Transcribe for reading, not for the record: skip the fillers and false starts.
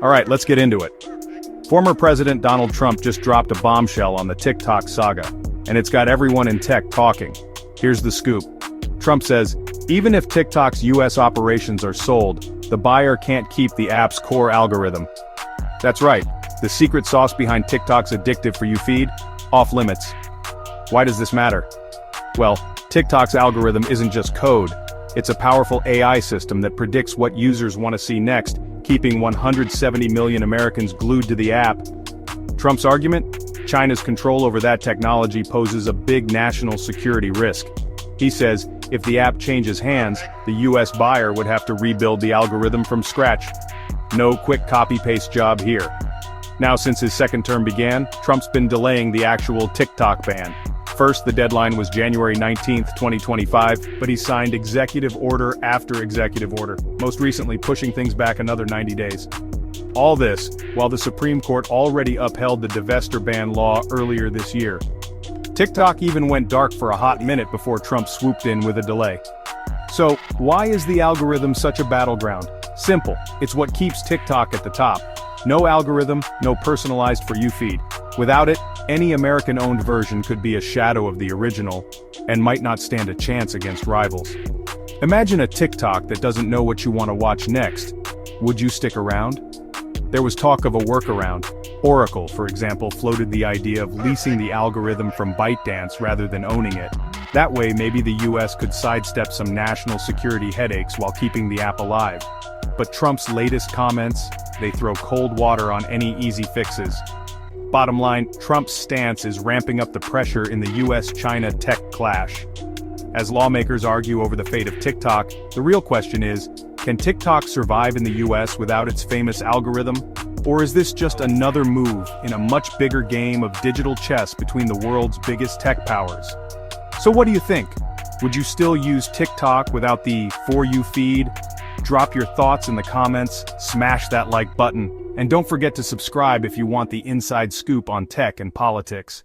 Alright, let's get into it. Former President Donald Trump just dropped a bombshell on the TikTok saga, and it's got everyone in tech talking. Here's the scoop. Trump says, even if TikTok's US operations are sold, the buyer can't keep the app's core algorithm. That's right, the secret sauce behind TikTok's addictive For You feed? Off limits. Why does this matter? Well, TikTok's algorithm isn't just code, it's a powerful AI system that predicts what users want to see next, keeping 170 million Americans glued to the app. Trump's argument? China's control over that technology poses a big national security risk. He says, if the app changes hands, the US buyer would have to rebuild the algorithm from scratch. No quick copy-paste job here. Now, since his second term began, Trump's been delaying the actual TikTok ban. First, the deadline was January 19, 2025, but he signed executive order after executive order, most recently pushing things back another 90 days. All this, while the Supreme Court already upheld the divestiture ban law earlier this year. TikTok even went dark for a hot minute before Trump swooped in with a delay. So, why is the algorithm such a battleground? Simple, it's what keeps TikTok at the top. No algorithm, no personalized For You feed. Without it, any American-owned version could be a shadow of the original, and might not stand a chance against rivals. Imagine a TikTok that doesn't know what you want to watch next. Would you stick around? There was talk of a workaround. Oracle, for example, floated the idea of leasing the algorithm from ByteDance rather than owning it. That way, maybe the US could sidestep some national security headaches while keeping the app alive. But Trump's latest comments, they throw cold water on any easy fixes. Bottom line, Trump's stance is ramping up the pressure in the US-China tech clash. As lawmakers argue over the fate of TikTok, the real question is, can TikTok survive in the US without its famous algorithm? Or is this just another move in a much bigger game of digital chess between the world's biggest tech powers? So what do you think? Would you still use TikTok without the For You feed? Drop your thoughts in the comments, smash that like button, and don't forget to subscribe if you want the inside scoop on tech and politics.